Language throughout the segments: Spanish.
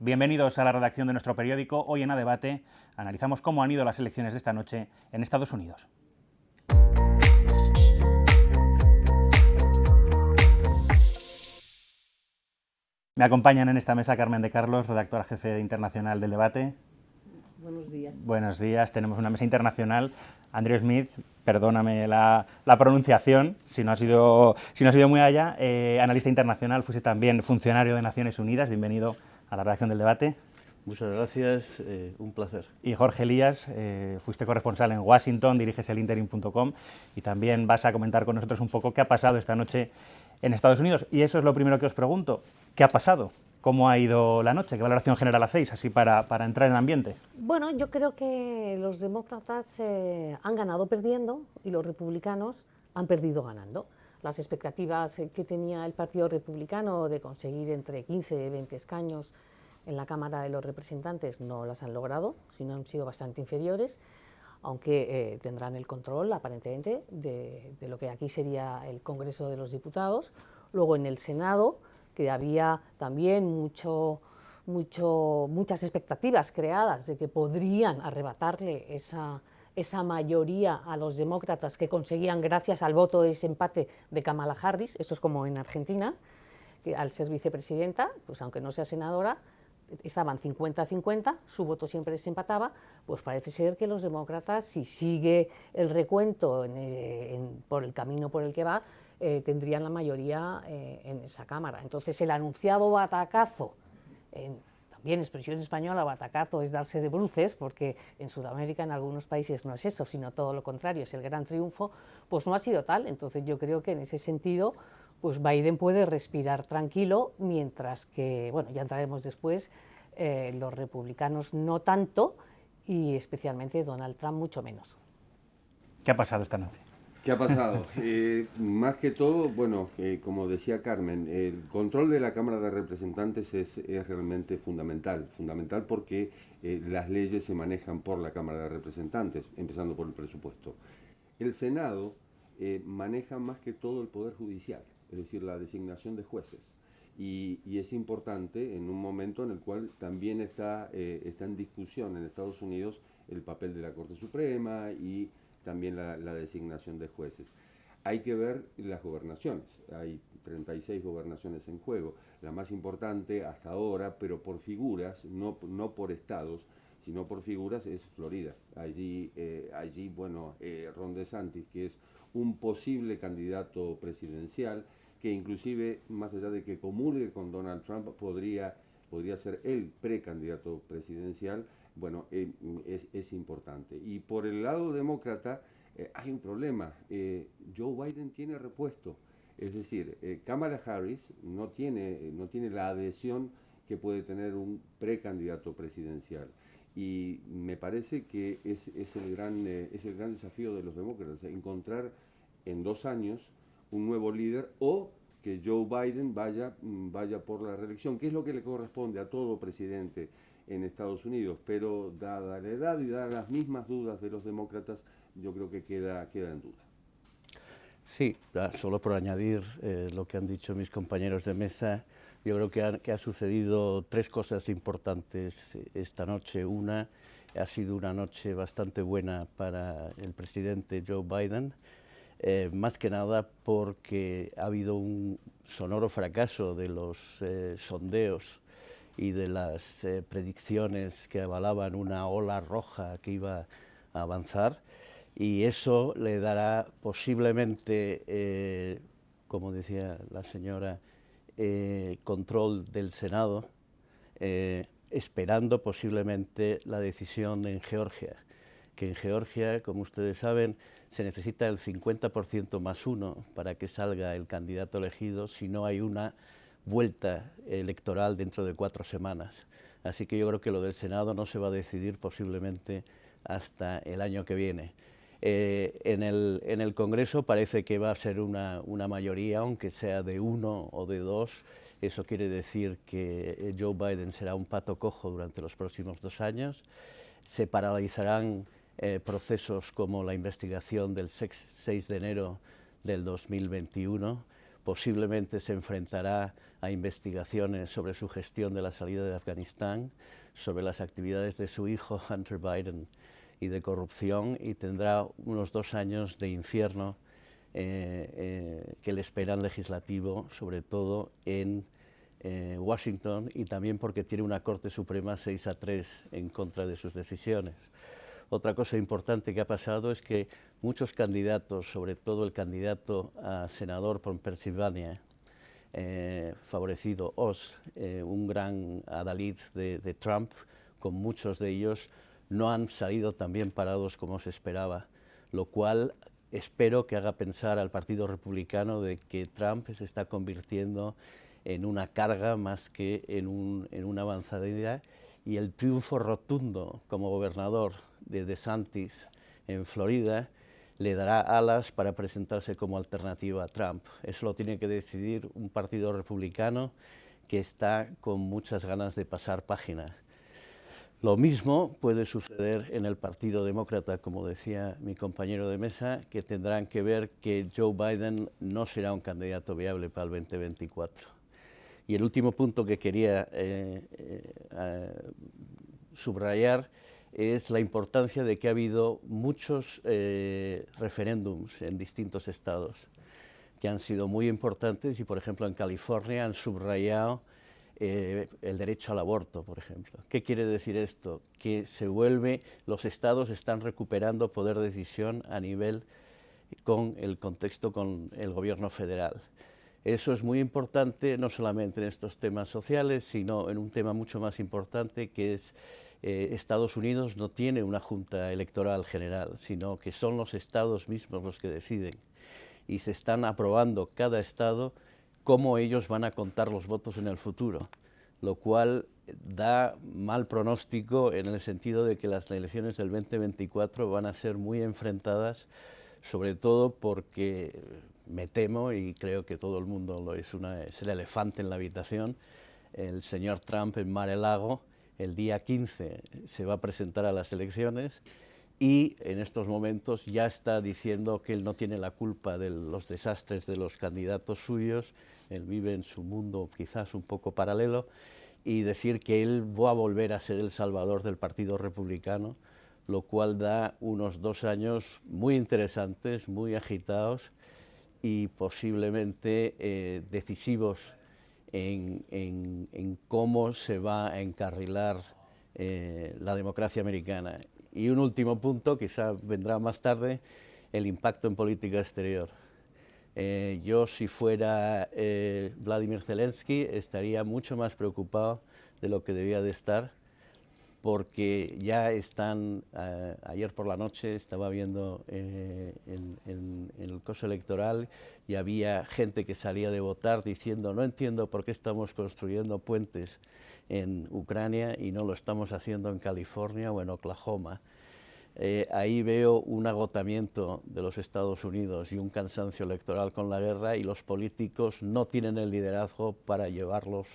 Bienvenidos a la redacción de nuestro periódico. Hoy en A Debate analizamos cómo han ido las elecciones de esta noche en Estados Unidos. Me acompañan en esta mesa Carmen de Carlos, redactora jefe internacional del Debate. Buenos días. Buenos días. Tenemos una mesa internacional. Andrew Smith, perdóname la pronunciación, si no ha sido muy allá, analista internacional, fuiste también funcionario de Naciones Unidas. Bienvenido a la redacción del Debate. Muchas gracias, un placer. Y Jorge Elías, fuiste corresponsal en Washington, diriges el interim.com y también vas a comentar con nosotros un poco qué ha pasado esta noche en Estados Unidos. Y eso es lo primero que os pregunto, ¿qué ha pasado? ¿Cómo ha ido la noche? ¿Qué valoración general hacéis, así para entrar en ambiente? Bueno, yo creo que los demócratas han ganado perdiendo y los republicanos han perdido ganando. Las expectativas que tenía el Partido Republicano de conseguir entre 15 y 20 escaños en la Cámara de los Representantes no las han logrado, sino han sido bastante inferiores, aunque tendrán el control, aparentemente, de lo que aquí sería el Congreso de los Diputados. Luego en el Senado, que había también muchas expectativas creadas de que podrían arrebatarle esa mayoría a los demócratas que conseguían gracias al voto de ese empate de Kamala Harris. Esto es como en Argentina, que al ser vicepresidenta, pues aunque no sea senadora, estaban 50-50, su voto siempre desempataba. Pues parece ser que los demócratas, si sigue el recuento por el camino por el que va, tendrían la mayoría en esa Cámara. Entonces el anunciado batacazo, también expresión española, batacazo es darse de bruces, porque en Sudamérica en algunos países no es eso, sino todo lo contrario, es el gran triunfo, pues no ha sido tal. Entonces yo creo que en ese sentido pues Biden puede respirar tranquilo, mientras que, bueno, ya entraremos después, los republicanos no tanto, y especialmente Donald Trump mucho menos. ¿Qué ha pasado esta noche? ¿Qué ha pasado? Más que todo, bueno, como decía Carmen, el control de la Cámara de Representantes es realmente fundamental porque las leyes se manejan por la Cámara de Representantes, empezando por el presupuesto. El Senado maneja más que todo el Poder Judicial, es decir, la designación de jueces. Y es importante en un momento en el cual también está en discusión en Estados Unidos el papel de la Corte Suprema y también la designación de jueces. Hay que ver las gobernaciones, hay 36 gobernaciones en juego, la más importante hasta ahora, pero por figuras, no por estados, sino por figuras, es Florida. Allí bueno, Ron DeSantis, que es un posible candidato presidencial, que inclusive, más allá de que comulgue con Donald Trump, podría ser el precandidato presidencial. Bueno, es importante. Y por el lado demócrata hay un problema. Joe Biden tiene repuesto. Es decir, Kamala Harris no tiene la adhesión que puede tener un precandidato presidencial. Y me parece que es el gran desafío de los demócratas, encontrar en 2 años un nuevo líder o que Joe Biden vaya por la reelección, que es lo que le corresponde a todo presidente en Estados Unidos, pero dada la edad y dadas las mismas dudas de los demócratas, yo creo que queda en duda. Sí, solo por añadir lo que han dicho mis compañeros de mesa, yo creo que ha sucedido 3 cosas importantes esta noche. Una, ha sido una noche bastante buena para el presidente Joe Biden, más que nada porque ha habido un sonoro fracaso de los sondeos y de las predicciones que avalaban una ola roja que iba a avanzar, y eso le dará posiblemente, como decía la señora, control del Senado, esperando posiblemente la decisión en Georgia, que en Georgia, como ustedes saben, se necesita el 50% más 1 para que salga el candidato elegido, si no hay una vuelta electoral dentro de 4 semanas. Así que yo creo que lo del Senado no se va a decidir posiblemente hasta el año que viene. En el Congreso parece que va a ser una mayoría, aunque sea de 1 o de 2. Eso quiere decir que Joe Biden será un pato cojo durante los próximos 2 años. Se paralizarán procesos como la investigación del 6 de enero del 2021, posiblemente se enfrentará a investigaciones sobre su gestión de la salida de Afganistán, sobre las actividades de su hijo Hunter Biden y de corrupción, y tendrá unos 2 años de infierno que le esperan legislativo, sobre todo en Washington, y también porque tiene una Corte Suprema 6-3 en contra de sus decisiones. Otra cosa importante que ha pasado es que muchos candidatos, sobre todo el candidato a senador por Pensilvania, favorecido Oz, un gran adalid de Trump, con muchos de ellos no han salido tan bien parados como se esperaba, lo cual espero que haga pensar al Partido Republicano de que Trump se está convirtiendo en una carga más que en una avanzadilla, y el triunfo rotundo como gobernador de DeSantis en Florida le dará alas para presentarse como alternativa a Trump. Eso lo tiene que decidir un partido republicano que está con muchas ganas de pasar página. Lo mismo puede suceder en el Partido Demócrata, como decía mi compañero de mesa, que tendrán que ver que Joe Biden no será un candidato viable para el 2024. Y el último punto que quería subrayar es la importancia de que ha habido muchos referéndums en distintos estados que han sido muy importantes, y por ejemplo en California han subrayado el derecho al aborto, por ejemplo. ¿Qué quiere decir esto? Que los estados están recuperando poder de decisión a nivel con el contexto con el gobierno federal. Eso es muy importante, no solamente en estos temas sociales, sino en un tema mucho más importante, que es Estados Unidos no tiene una junta electoral general, sino que son los estados mismos los que deciden, y se están aprobando cada estado cómo ellos van a contar los votos en el futuro, lo cual da mal pronóstico en el sentido de que las elecciones del 2024 van a ser muy enfrentadas, sobre todo porque me temo, y creo que todo el mundo es el elefante en la habitación, el señor Trump en Mar-a-Lago el día 15 se va a presentar a las elecciones, y en estos momentos ya está diciendo que él no tiene la culpa de los desastres de los candidatos suyos, él vive en su mundo quizás un poco paralelo, y decir que él va a volver a ser el salvador del Partido Republicano, lo cual da unos 2 años muy interesantes, muy agitados y posiblemente decisivos en cómo se va a encarrilar la democracia americana. Y un último punto, quizá vendrá más tarde, el impacto en política exterior. Yo, si fuera Vladimir Zelensky, estaría mucho más preocupado de lo que debía de estar, porque ya están, ayer por la noche estaba viendo en el coso electoral, y había gente que salía de votar diciendo: no entiendo por qué estamos construyendo puentes en Ucrania y no lo estamos haciendo en California o en Oklahoma. Ahí veo un agotamiento de los Estados Unidos y un cansancio electoral con la guerra, y los políticos no tienen el liderazgo para llevarlos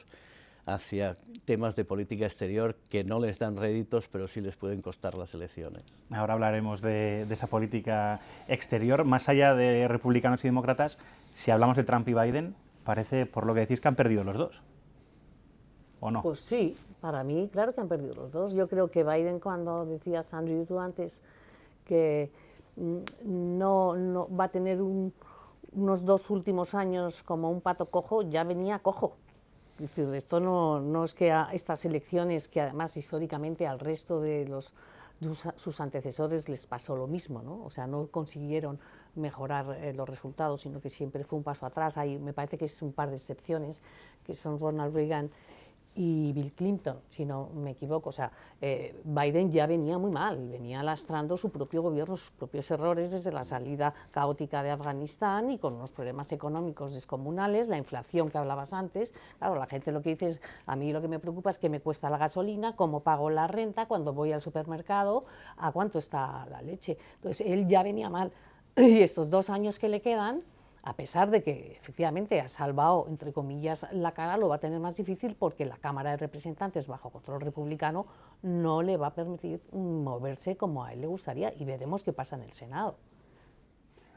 hacia temas de política exterior que no les dan réditos, pero sí les pueden costar las elecciones. Ahora hablaremos de esa política exterior. Más allá de republicanos y demócratas, si hablamos de Trump y Biden, parece, por lo que decís, que han perdido los dos, ¿o no? Pues sí, para mí, claro que han perdido los dos. Yo creo que Biden, cuando decías, Andrew, tú antes, que no va a tener unos 2 últimos años como un pato cojo, ya venía cojo. Es decir, esto no es que a estas elecciones, que además históricamente al resto de sus antecesores les pasó lo mismo, ¿no? O sea, no consiguieron mejorar los resultados, sino que siempre fue un paso atrás. Me parece que es un par de excepciones, que son Ronald Reagan y Bill Clinton, si no me equivoco. O sea, Biden ya venía muy mal, venía lastrando su propio gobierno, sus propios errores desde la salida caótica de Afganistán, y con unos problemas económicos descomunales, la inflación que hablabas antes. Claro, la gente lo que dice es: a mí lo que me preocupa es qué me cuesta la gasolina, cómo pago la renta, cuando voy al supermercado, a cuánto está la leche. Entonces, él ya venía mal, y estos 2 años que le quedan, a pesar de que efectivamente ha salvado, entre comillas, la cara, lo va a tener más difícil, porque la Cámara de Representantes, bajo control republicano, no le va a permitir moverse como a él le gustaría, y veremos qué pasa en el Senado.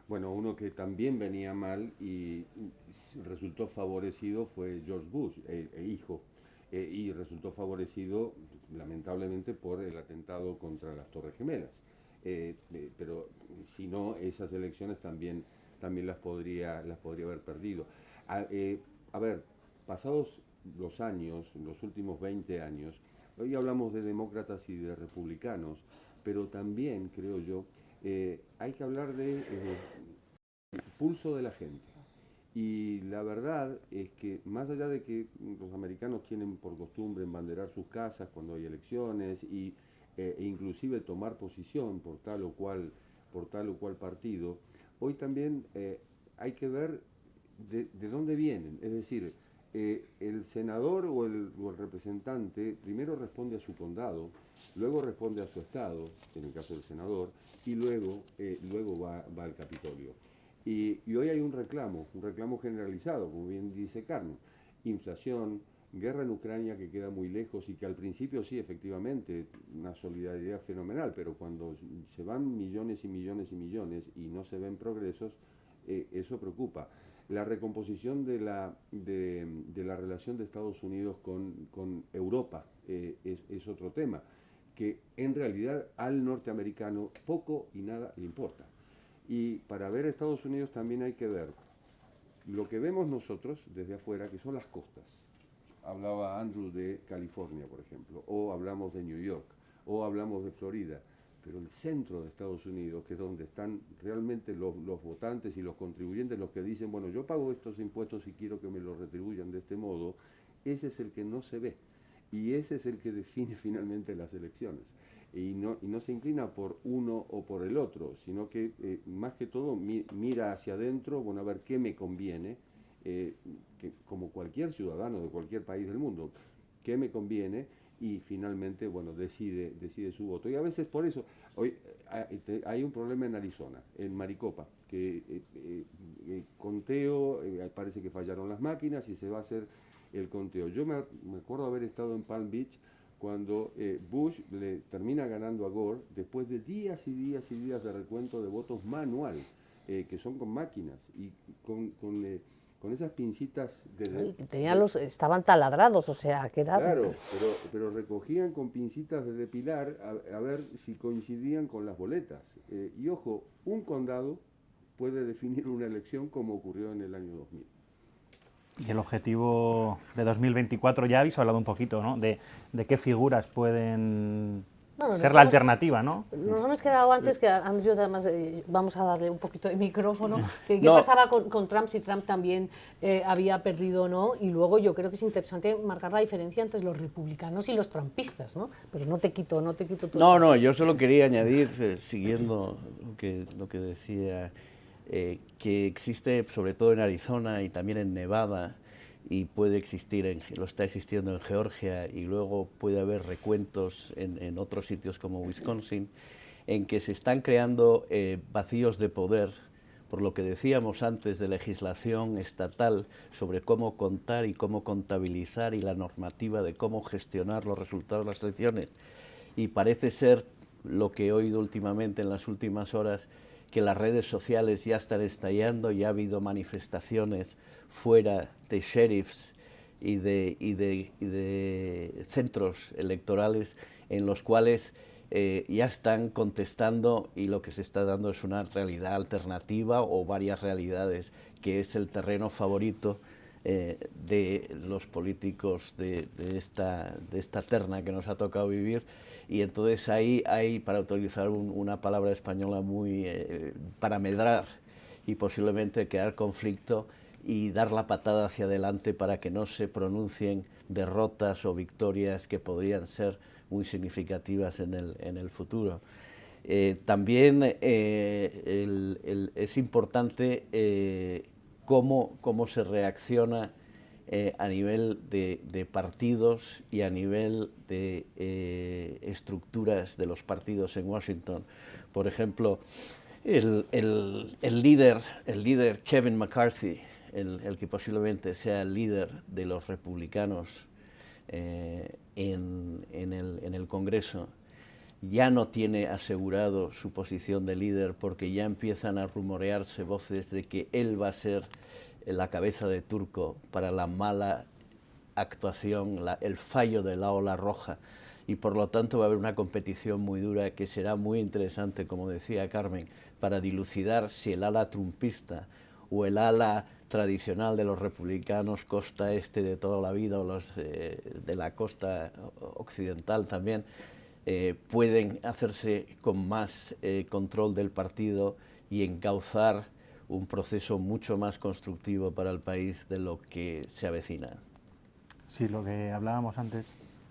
Bueno, uno que también venía mal y resultó favorecido fue George Bush, hijo, y resultó favorecido lamentablemente por el atentado contra las Torres Gemelas. Pero si no, esas elecciones también las podría haber perdido. A ver, pasados los años, los últimos 20 años, hoy hablamos de demócratas y de republicanos, pero también, creo yo, hay que hablar de pulso de la gente. Y la verdad es que más allá de que los americanos tienen por costumbre embanderar sus casas cuando hay elecciones e inclusive tomar posición por tal o cual partido, hoy también hay que ver de dónde vienen. Es decir, el senador o el representante primero responde a su condado, luego responde a su estado, en el caso del senador, y luego va al Capitolio. Y hoy hay un reclamo generalizado, como bien dice Carmen, inflación, guerra en Ucrania que queda muy lejos y que al principio sí, efectivamente, una solidaridad fenomenal, pero cuando se van millones y millones y millones y no se ven progresos, eso preocupa. La recomposición de la relación de Estados Unidos con Europa es otro tema, que en realidad al norteamericano poco y nada le importa. Y para ver a Estados Unidos también hay que ver lo que vemos nosotros desde afuera, que son las costas. Hablaba Andrew de California, por ejemplo, o hablamos de New York, o hablamos de Florida, pero el centro de Estados Unidos, que es donde están realmente los votantes y los contribuyentes, los que dicen, bueno, yo pago estos impuestos y quiero que me los retribuyan de este modo, ese es el que no se ve, y ese es el que define finalmente las elecciones. Y no se inclina por uno o por el otro, sino que más que todo mira hacia adentro, bueno, a ver qué me conviene, que como cualquier ciudadano de cualquier país del mundo, qué me conviene, y finalmente, bueno, decide su voto. Y a veces por eso, hoy hay un problema en Arizona, en Maricopa, que conteo, parece que fallaron las máquinas y se va a hacer el conteo. Yo me acuerdo haber estado en Palm Beach cuando Bush le termina ganando a Gore después de días y días y días de recuento de votos manual, que son con máquinas y con esas pincitas estaban taladrados, o sea, quedaban. Claro, pero recogían con pincitas de depilar a ver si coincidían con las boletas. Y ojo, un condado puede definir una elección como ocurrió en el año 2000. Y el objetivo de 2024, ya habéis hablado un poquito, ¿no? De qué figuras pueden ser la alternativa, ¿no? Nos hemos quedado antes, que Andrew, además, vamos a darle un poquito de micrófono, ¿qué pasaba con Trump, si Trump también había perdido o no? Y luego yo creo que es interesante marcar la diferencia entre los republicanos y los trumpistas, ¿no? Pero no te quito tu... No, yo solo quería añadir, siguiendo lo que decía, que existe, sobre todo en Arizona y también en Nevada, y puede existir, lo está existiendo en Georgia, y luego puede haber recuentos en otros sitios como Wisconsin, en que se están creando vacíos de poder, por lo que decíamos antes de legislación estatal sobre cómo contar y cómo contabilizar, y la normativa de cómo gestionar los resultados de las elecciones. Y parece ser, lo que he oído últimamente en las últimas horas, que las redes sociales ya están estallando, ya ha habido manifestaciones fuera de sheriffs y de centros electorales en los cuales ya están contestando, y lo que se está dando es una realidad alternativa o varias realidades, que es el terreno favorito de los políticos de esta terna que nos ha tocado vivir. Y entonces ahí hay, para utilizar una palabra española muy para medrar y posiblemente crear conflicto y dar la patada hacia adelante para que no se pronuncien derrotas o victorias que podrían ser muy significativas en el futuro. También es importante cómo se reacciona a nivel de partidos y a nivel de estructuras de los partidos en Washington. Por ejemplo, el líder Kevin McCarthy, el que posiblemente sea el líder de los republicanos en el Congreso, ya no tiene asegurado su posición de líder porque ya empiezan a rumorearse voces de que él va a ser la cabeza de turco para la mala actuación, el fallo de la ola roja, y por lo tanto va a haber una competición muy dura que será muy interesante, como decía Carmen, para dilucidar si el ala trumpista o el ala tradicional de los republicanos costa este de toda la vida o los de la costa occidental también pueden hacerse con más control del partido y encauzar un proceso mucho más constructivo para el país de lo que se avecina. Sí, lo que hablábamos antes.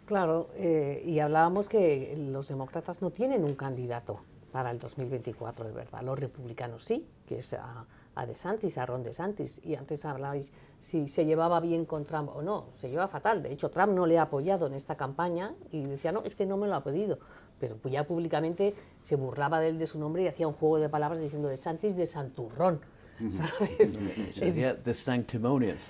Claro, y hablábamos que los demócratas no tienen un candidato para el 2024, de verdad. Los republicanos sí, que es a DeSantis, a Ron DeSantis. Y antes hablabais si se llevaba bien con Trump o no. Se lleva fatal. De hecho, Trump no le ha apoyado en esta campaña y decía, no, es que no me lo ha pedido. Pero pues ya públicamente se burlaba de él, de su nombre, y hacía un juego de palabras diciendo DeSantis de Santurrón. ¿Sabes? Sería The Sanctimonious.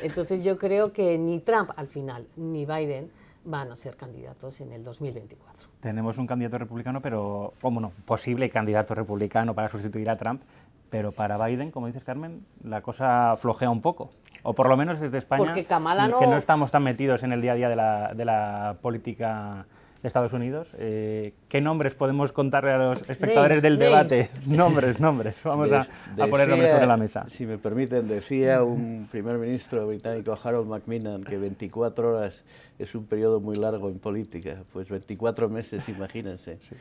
Entonces yo creo que ni Trump al final ni Biden van a ser candidatos en el 2024. Tenemos un candidato republicano, pero, bueno, posible candidato republicano para sustituir a Trump, pero para Biden, como dices, Carmen, la cosa flojea un poco. O por lo menos desde España, porque Kamala que no estamos tan metidos en el día a día de la política de Estados Unidos. ¿Qué nombres podemos contarle a los espectadores del debate? Nombres. Vamos a poner nombres sobre la mesa. Si me permiten, decía un primer ministro británico, Harold Macmillan, que 24 horas es un periodo muy largo en política. Pues 24 meses, imagínense. Sí.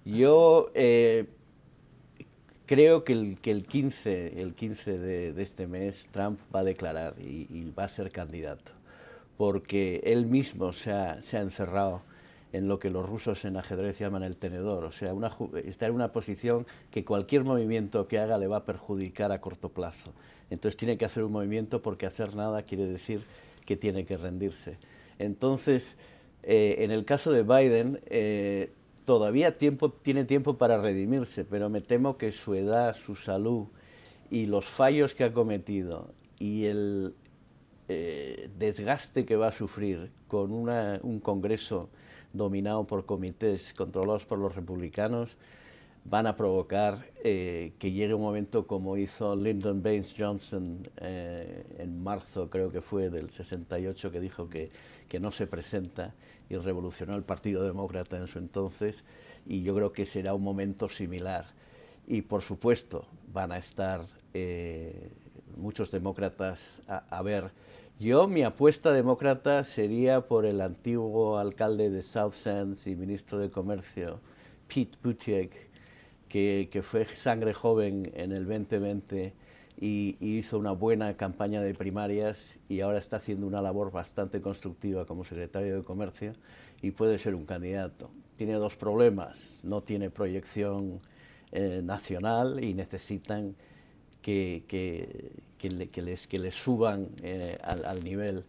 Yo creo que el 15 de este mes Trump va a declarar y va a ser candidato, porque él mismo se ha encerrado en lo que los rusos en ajedrez llaman el tenedor, o sea, está en una posición que cualquier movimiento que haga le va a perjudicar a corto plazo. Entonces tiene que hacer un movimiento, porque hacer nada quiere decir que tiene que rendirse. Entonces, en el caso de Biden, todavía tiene tiempo para redimirse, pero me temo que su edad, su salud y los fallos que ha cometido y el desgaste que va a sufrir con un Congreso dominado por comités controlados por los republicanos, van a provocar que llegue un momento como hizo Lyndon Baines Johnson en marzo, creo que fue, del 68, que dijo que no se presenta, y revolucionó el Partido Demócrata en su entonces, y yo creo que será un momento similar. Y por supuesto van a estar muchos demócratas a ver. Mi apuesta demócrata sería por el antiguo alcalde de South Sands y ministro de Comercio, Pete Buttigieg, que fue sangre joven en el 2020 y hizo una buena campaña de primarias, y ahora está haciendo una labor bastante constructiva como secretario de Comercio y puede ser un candidato. Tiene dos problemas: no tiene proyección nacional y necesitan que les suban al nivel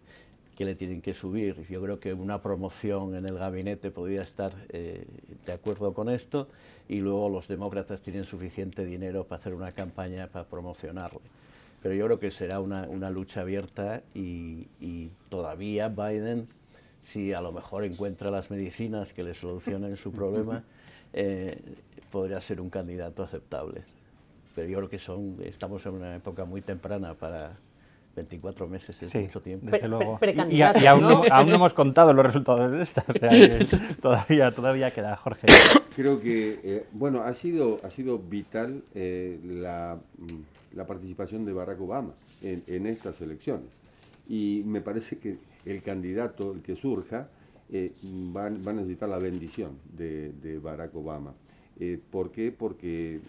que le tienen que subir. Yo creo que una promoción en el gabinete podría estar de acuerdo con esto, y luego los demócratas tienen suficiente dinero para hacer una campaña para promocionarle. Pero yo creo que será una lucha abierta, y todavía Biden, si a lo mejor encuentra las medicinas que le solucionen su problema, podría ser un candidato aceptable. Pero yo creo que estamos en una época muy temprana para 24 meses, es mucho tiempo. Desde luego. Y aún no hemos contado los resultados de esta, o sea, que todavía queda, Jorge. Creo que, bueno, ha sido vital la participación de Barack Obama en estas elecciones. Y me parece que el candidato, el que surja, va a necesitar la bendición de Barack Obama. ¿Por qué? Porque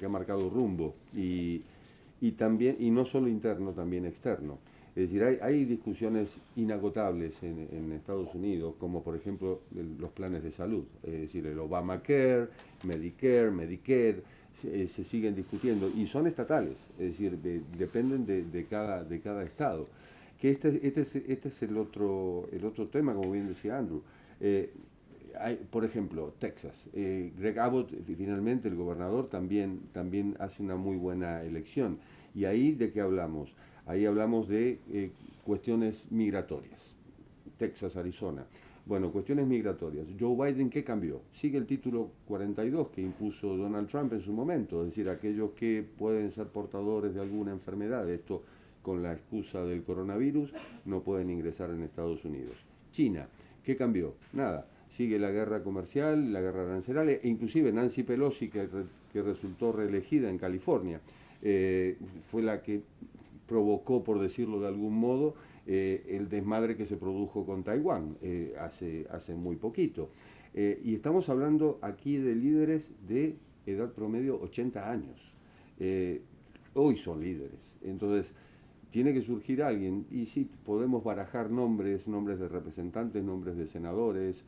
ha marcado rumbo, y también, y no solo interno, también externo. Es decir, hay discusiones inagotables en Estados Unidos, como por ejemplo los planes de salud, es decir, el Obamacare, Medicare, Medicaid, se siguen discutiendo y son estatales, es decir, dependen de cada estado. Que este es el otro tema, como bien decía Andrew. Por ejemplo, Texas. Greg Abbott, finalmente el gobernador, también hace una muy buena elección. ¿Y ahí de qué hablamos? Ahí hablamos de cuestiones migratorias. Texas, Arizona. Bueno, cuestiones migratorias. Joe Biden, ¿qué cambió? Sigue el título 42 que impuso Donald Trump en su momento, es decir, aquellos que pueden ser portadores de alguna enfermedad, esto con la excusa del coronavirus, no pueden ingresar en Estados Unidos. China, ¿qué cambió? Nada. Sigue la guerra comercial, la guerra arancelaria, e inclusive Nancy Pelosi, que resultó reelegida en California, fue la que provocó, por decirlo de algún modo, el desmadre que se produjo con Taiwán hace muy poquito. Y estamos hablando aquí de líderes de edad promedio 80 años. Hoy son líderes. Entonces, tiene que surgir alguien, y sí, podemos barajar nombres de representantes, nombres de senadores,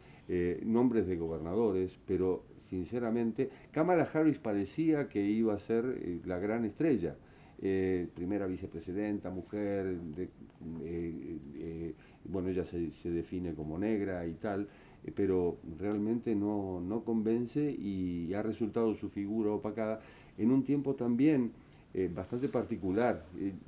nombres de gobernadores, pero sinceramente, Kamala Harris parecía que iba a ser la gran estrella. Primera vicepresidenta, mujer, bueno, ella se define como negra y tal, pero realmente no convence y ha resultado su figura opacada en un tiempo también bastante particular.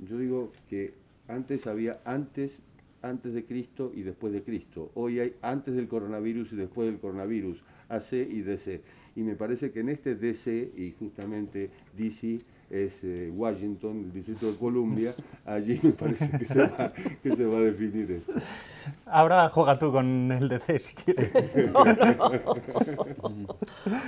Yo digo que antes había antes de Cristo y después de Cristo. Hoy hay antes del coronavirus y después del coronavirus, AC y DC. Y me parece que en este DC, y justamente DC es Washington, el Distrito de Columbia, allí me parece que se va a definir esto. Ahora juega tú con el DC si quieres.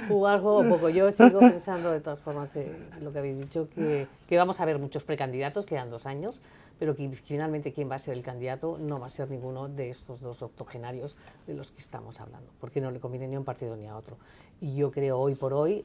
Jugar juego poco. Yo sigo pensando, de todas formas, lo que habéis dicho, que vamos a ver muchos precandidatos, quedan 2 años, pero que finalmente quién va a ser el candidato no va a ser ninguno de estos 2 octogenarios de los que estamos hablando, porque no le conviene ni a un partido ni a otro. Y yo creo hoy por hoy,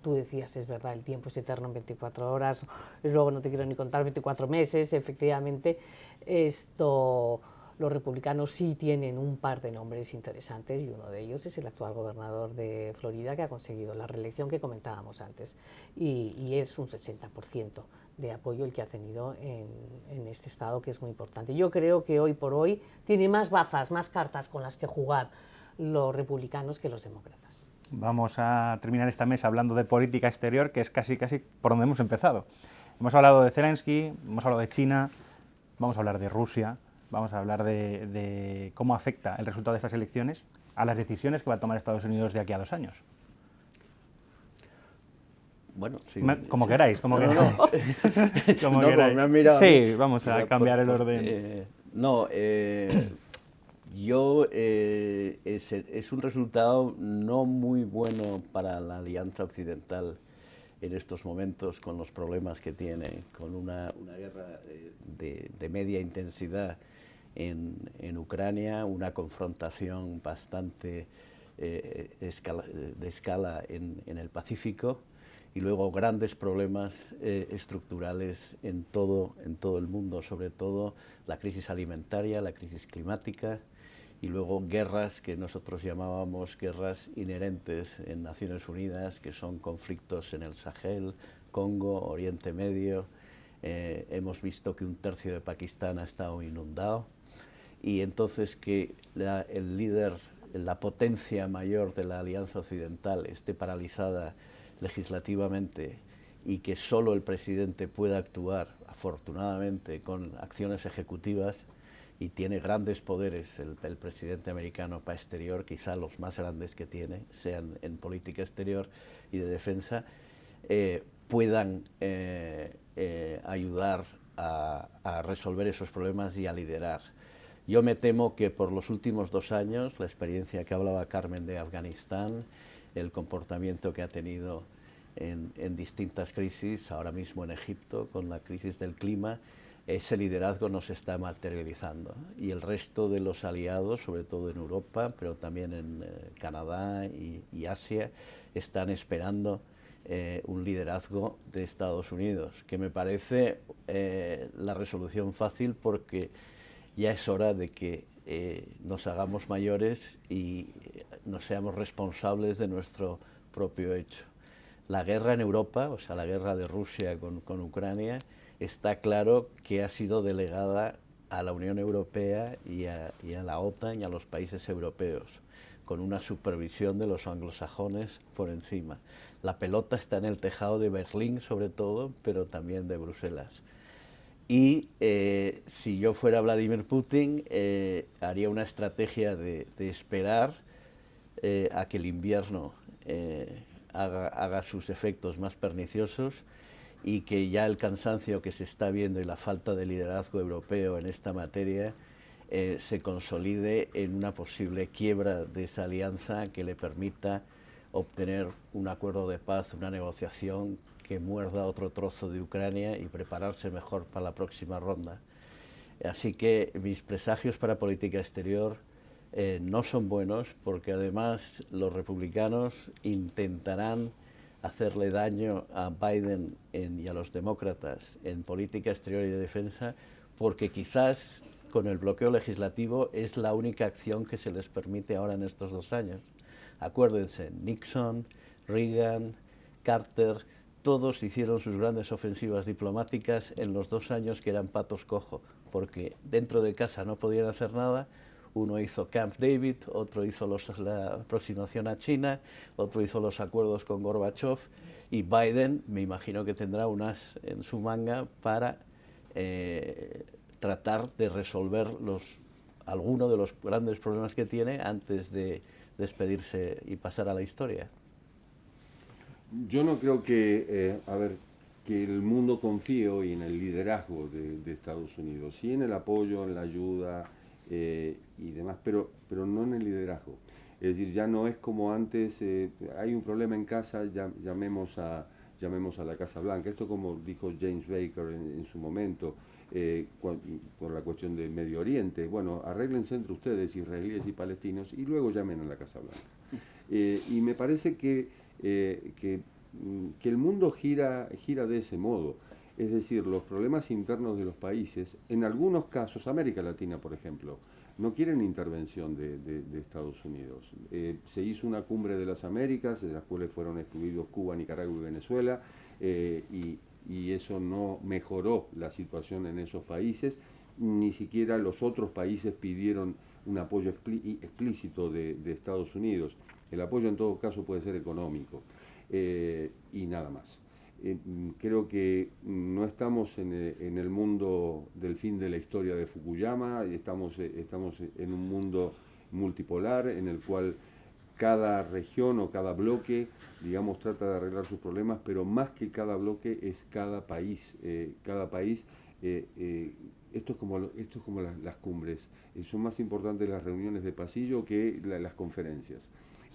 tú decías, es verdad, el tiempo es eterno en 24 horas, luego no te quiero ni contar 24 meses, efectivamente, los republicanos sí tienen un par de nombres interesantes y uno de ellos es el actual gobernador de Florida, que ha conseguido la reelección que comentábamos antes, y es un 60% de apoyo el que ha tenido en este estado, que es muy importante. Yo creo que hoy por hoy tiene más bazas, más cartas con las que jugar los republicanos que los demócratas. Vamos a terminar esta mesa hablando de política exterior, que es casi por donde hemos empezado. Hemos hablado de Zelensky, hemos hablado de China, vamos a hablar de Rusia, vamos a hablar de cómo afecta el resultado de estas elecciones a las decisiones que va a tomar Estados Unidos de aquí a 2 años. Bueno, sí, como sí. queráis, como queráis. Como no, queráis. Me han mirado, sí, vamos a cambiar el orden. Es un resultado no muy bueno para la Alianza Occidental en estos momentos, con los problemas que tiene, con una guerra de media intensidad en Ucrania, una confrontación bastante de escala en el Pacífico, y luego grandes problemas estructurales en todo el mundo, sobre todo la crisis alimentaria, la crisis climática, y luego guerras que nosotros llamábamos guerras inherentes en Naciones Unidas, que son conflictos en el Sahel, Congo, Oriente Medio. Hemos visto que 1/3 de Pakistán ha estado inundado, y entonces que el líder, la potencia mayor de la Alianza Occidental esté paralizada legislativamente y que solo el presidente pueda actuar, afortunadamente, con acciones ejecutivas, y tiene grandes poderes el presidente americano para exterior, quizá los más grandes que tiene, sean en política exterior y de defensa, puedan ayudar a resolver esos problemas y a liderar. Yo me temo que por los últimos 2 años, la experiencia que hablaba Carmen de Afganistán, el comportamiento que ha tenido en distintas crisis, ahora mismo en Egipto con la crisis del clima, ese liderazgo no se está materializando, y el resto de los aliados, sobre todo en Europa, pero también en Canadá y Asia, están esperando un liderazgo de Estados Unidos, que me parece la resolución fácil, porque ya es hora de que nos hagamos mayores y no seamos responsables de nuestro propio hecho. La guerra en Europa, o sea, la guerra de Rusia con Ucrania, está claro que ha sido delegada a la Unión Europea y a la OTAN y a los países europeos, con una supervisión de los anglosajones por encima. La pelota está en el tejado de Berlín, sobre todo, pero también de Bruselas. Y si yo fuera Vladimir Putin, haría una estrategia de esperar a que el invierno haga sus efectos más perniciosos y que ya el cansancio que se está viendo y la falta de liderazgo europeo en esta materia se consolide en una posible quiebra de esa alianza que le permita obtener un acuerdo de paz, una negociación que muerda otro trozo de Ucrania y prepararse mejor para la próxima ronda. Así que mis presagios para política exterior no son buenos, porque además los republicanos intentarán hacerle daño a Biden y a los demócratas en política exterior y de defensa, porque quizás con el bloqueo legislativo es la única acción que se les permite ahora en estos 2 años. Acuérdense, Nixon, Reagan, Carter, todos hicieron sus grandes ofensivas diplomáticas en los 2 años que eran patos cojo, porque dentro de casa no podían hacer nada. Uno hizo Camp David, otro hizo la aproximación a China, otro hizo los acuerdos con Gorbachev, y Biden me imagino que tendrá unas en su manga para tratar de resolver algunos de los grandes problemas que tiene antes de despedirse y pasar a la historia. Yo no creo que, que el mundo confíe hoy en el liderazgo de Estados Unidos, sí en el apoyo, en la ayuda y demás, pero no en el liderazgo. Es decir, ya no es como antes, hay un problema en casa, llamemos a la Casa Blanca. Esto, como dijo James Baker en su momento, por la cuestión del Medio Oriente. Bueno, arréglense entre ustedes, israelíes y palestinos, y luego llamen a la Casa Blanca. Y me parece que el mundo gira de ese modo. Es decir, los problemas internos de los países, en algunos casos, América Latina, por ejemplo, no quieren intervención de Estados Unidos. Se hizo una cumbre de las Américas, de las cuales fueron excluidos Cuba, Nicaragua y Venezuela, y eso no mejoró la situación en esos países. Ni siquiera los otros países pidieron un apoyo explícito de Estados Unidos. El apoyo en todo caso puede ser económico y nada más. Creo que no estamos en el mundo del fin de la historia de Fukuyama, estamos en un mundo multipolar en el cual cada región o cada bloque, digamos, trata de arreglar sus problemas, pero más que cada bloque es cada país. Esto es como las cumbres, son más importantes las reuniones de pasillo que las conferencias.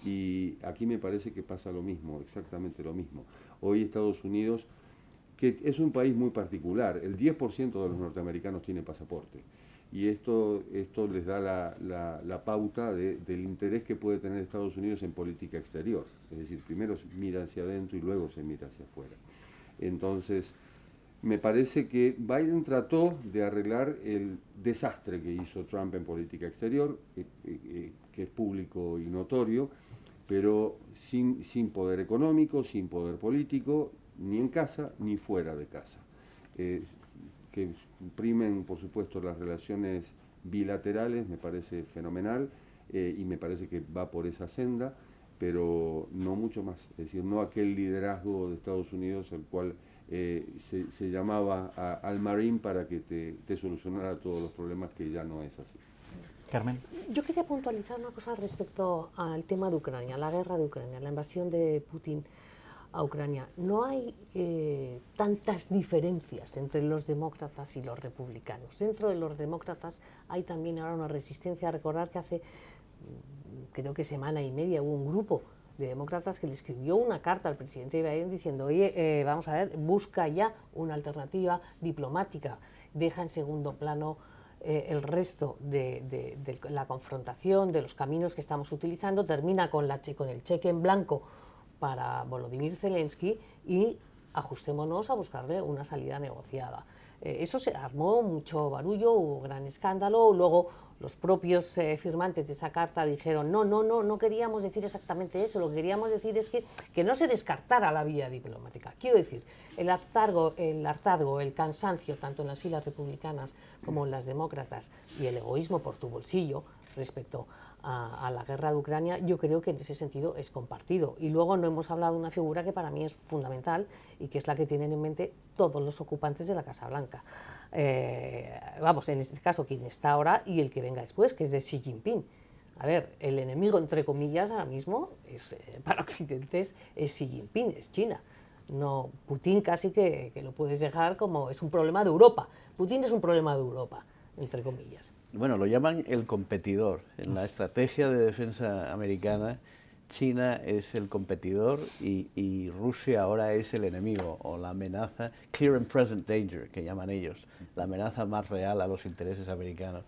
Y aquí me parece que pasa lo mismo, exactamente lo mismo. Hoy Estados Unidos, que es un país muy particular, el 10% de los norteamericanos tiene pasaporte. Y esto les da la pauta del interés que puede tener Estados Unidos en política exterior. Es decir, primero se mira hacia adentro y luego se mira hacia afuera. Entonces, me parece que Biden trató de arreglar el desastre que hizo Trump en política exterior, que es público y notorio, pero sin poder económico, sin poder político, ni en casa ni fuera de casa. Que primen, por supuesto, las relaciones bilaterales, me parece fenomenal, y me parece que va por esa senda, pero no mucho más. Es decir, no aquel liderazgo de Estados Unidos, el cual se llamaba al Marine para que te solucionara todos los problemas, que ya no es así. Carmen. Yo quería puntualizar una cosa respecto al tema de Ucrania, la guerra de Ucrania, la invasión de Putin a Ucrania. No hay tantas diferencias entre los demócratas y los republicanos. Dentro de los demócratas hay también ahora una resistencia. Recordar que hace, creo que semana y media, hubo un grupo de demócratas que le escribió una carta al presidente Biden diciendo: oye, vamos a ver, busca ya una alternativa diplomática, deja en segundo plano el resto de la confrontación, de los caminos que estamos utilizando, termina con el cheque en blanco para Volodymyr Zelensky y ajustémonos a buscarle una salida negociada. Eso se armó mucho barullo, hubo gran escándalo. Luego los propios firmantes de esa carta dijeron no queríamos decir exactamente eso, lo que queríamos decir es que no se descartara la vía diplomática. Quiero decir, el hartazgo, el cansancio, tanto en las filas republicanas como en las demócratas, y el egoísmo por tu bolsillo respecto a la guerra de Ucrania, yo creo que en ese sentido es compartido. Y luego no hemos hablado de una figura que para mí es fundamental y que es la que tienen en mente todos los ocupantes de la Casa Blanca. vamos, en este caso quien está ahora y el que venga después, que es de Xi Jinping. A ver, el enemigo, entre comillas, ahora mismo, para Occidente es Xi Jinping, es China. No, Putin casi que lo puedes dejar como es un problema de Europa. Putin es un problema de Europa, entre comillas. Bueno, lo llaman el competidor. En la estrategia de defensa americana, China es el competidor y Rusia ahora es el enemigo o la amenaza, clear and present danger, que llaman ellos, la amenaza más real a los intereses americanos.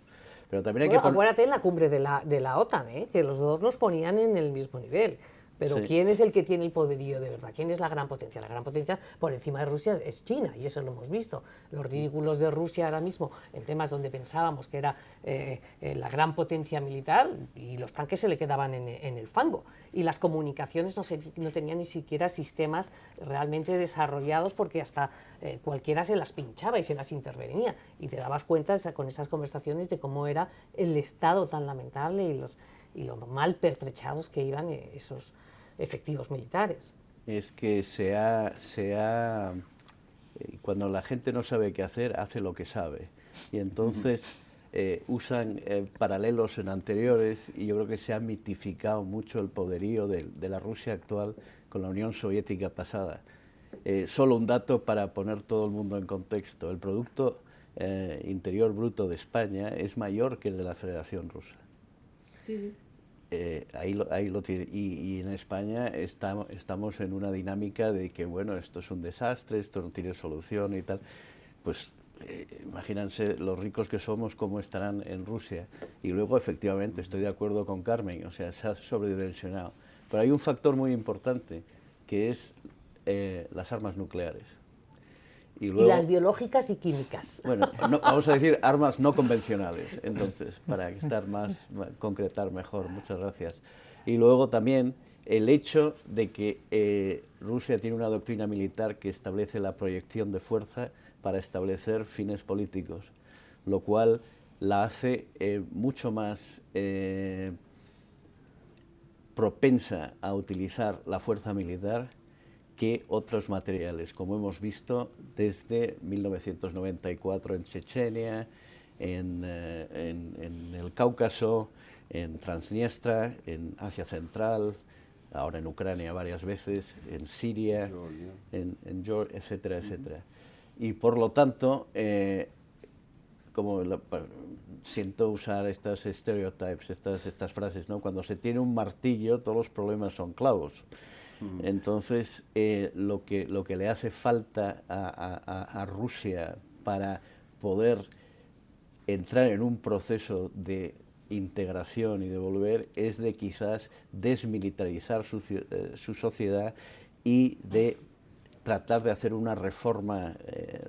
Pero también hay que acuérdate en la cumbre de la OTAN, que los dos los ponían en el mismo nivel. Pero sí. ¿Quién es el que tiene el poderío de verdad? ¿Quién es la gran potencia? La gran potencia por encima de Rusia es China, y eso lo hemos visto. Los ridículos de Rusia ahora mismo en temas donde pensábamos que era la gran potencia militar, y los tanques se le quedaban en el fango. Y las comunicaciones no tenían ni siquiera sistemas realmente desarrollados, porque hasta cualquiera se las pinchaba y se las intervenía. Y te dabas cuenta con esas conversaciones de cómo era el estado tan lamentable y lo mal pertrechados que iban esos efectivos militares. Es que cuando la gente no sabe qué hacer, hace lo que sabe. Y entonces usan paralelos en anteriores, y yo creo que se ha mitificado mucho el poderío de la Rusia actual con la Unión Soviética pasada. Solo un dato para poner todo el mundo en contexto. El Producto Interior Bruto de España es mayor que el de la Federación Rusa. Sí, sí. Ahí lo tiene. Y en España estamos en una dinámica de que, bueno, esto es un desastre, esto no tiene solución y tal. Pues imagínense los ricos que somos, cómo estarán en Rusia. Y luego, efectivamente, estoy de acuerdo con Carmen, o sea, se ha sobredimensionado. Pero hay un factor muy importante, que es las armas nucleares. Y las biológicas y químicas. Bueno, vamos a decir armas no convencionales, entonces, para concretar mejor. Muchas gracias. Y luego también el hecho de que Rusia tiene una doctrina militar que establece la proyección de fuerza para establecer fines políticos, lo cual la hace mucho más propensa a utilizar la fuerza militar que otros materiales, como hemos visto desde 1994 en Chechenia, en el Cáucaso, en Transnistria, en Asia Central, ahora en Ucrania varias veces, en Siria, en Georgia, etcétera, etcétera. Y por lo tanto, siento usar estas stereotypes, estas frases, ¿no? Cuando se tiene un martillo, todos los problemas son clavos. Entonces, lo que le hace falta a Rusia para poder entrar en un proceso de integración y de volver es de quizás desmilitarizar su sociedad y de tratar de hacer una reforma,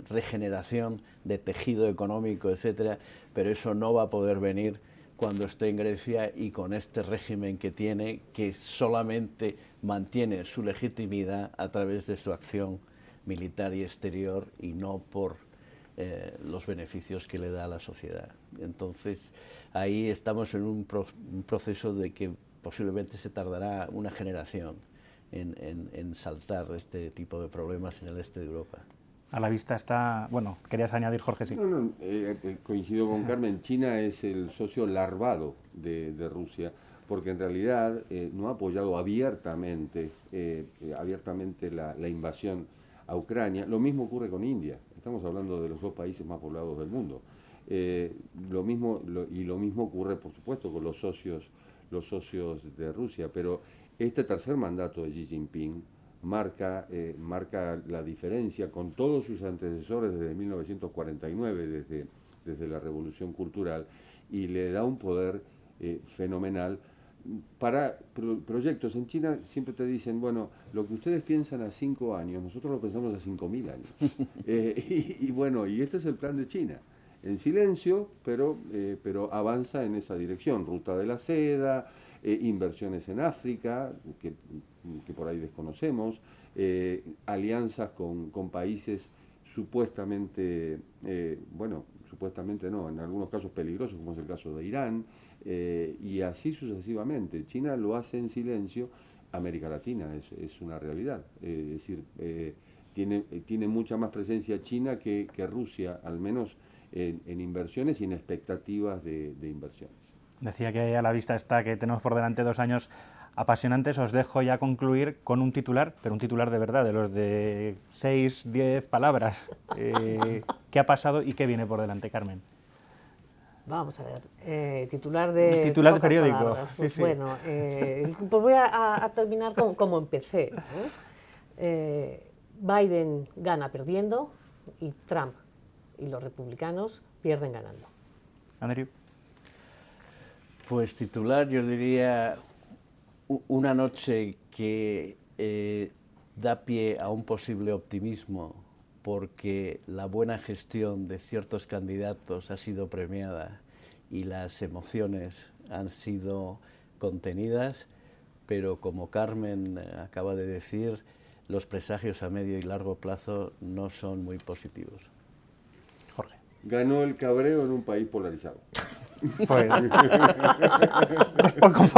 regeneración de tejido económico, etcétera, pero eso no va a poder venir cuando esté en Grecia y con este régimen que tiene, que solamente mantiene su legitimidad a través de su acción militar y exterior y no por los beneficios que le da a la sociedad. Entonces, ahí estamos en un proceso de que posiblemente se tardará una generación en saltar este tipo de problemas en el este de Europa. A la vista está... Bueno, querías añadir, Jorge, sí. No, coincido con Carmen. China es el socio larvado de Rusia, porque en realidad no ha apoyado abiertamente la invasión a Ucrania. Lo mismo ocurre con India. Estamos hablando de los dos países más poblados del mundo. Lo mismo ocurre, por supuesto, con los socios de Rusia. Pero este tercer mandato de Xi Jinping marca la diferencia con todos sus antecesores desde 1949, desde la Revolución Cultural, y le da un poder fenomenal para proyectos. En China siempre te dicen, bueno, lo que ustedes piensan a 5 años, nosotros lo pensamos a 5.000 años. Bueno, y este es el plan de China. En silencio, pero avanza en esa dirección. Ruta de la seda, inversiones en África, que por ahí desconocemos, alianzas con países supuestamente, supuestamente no, en algunos casos peligrosos, como es el caso de Irán, y así sucesivamente. China lo hace en silencio. América Latina es una realidad, es decir, tiene mucha más presencia China que Rusia, al menos en inversiones y en expectativas de inversiones. Decía que a la vista está que tenemos por delante 2 años apasionantes. Os dejo ya concluir con un titular, pero un titular de verdad, de los de 6, 10 palabras. ¿Qué ha pasado y qué viene por delante, Carmen? Vamos a ver, titular de Titular de periódico. Pues sí. bueno, pues voy a terminar como empecé. Biden gana perdiendo y Trump y los republicanos pierden ganando. Andrew. Pues titular, yo diría una noche que da pie a un posible optimismo porque la buena gestión de ciertos candidatos ha sido premiada y las emociones han sido contenidas, pero como Carmen acaba de decir, los presagios a medio y largo plazo no son muy positivos. Jorge. Ganó el cabreo en un país polarizado. Pues,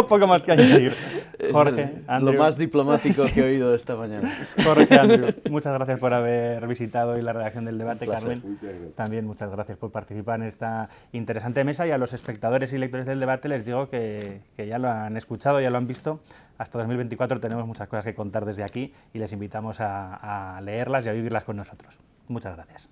poco más que añadir. Jorge, Andrew. Lo más diplomático que he oído esta mañana. Jorge, Andrew, muchas gracias por haber visitado hoy la redacción del debate, Carmen. Muchas gracias. También muchas gracias por participar en esta interesante mesa, y a los espectadores y lectores del debate les digo que ya lo han escuchado, ya lo han visto. Hasta 2024 tenemos muchas cosas que contar desde aquí y les invitamos a leerlas y a vivirlas con nosotros. Muchas gracias.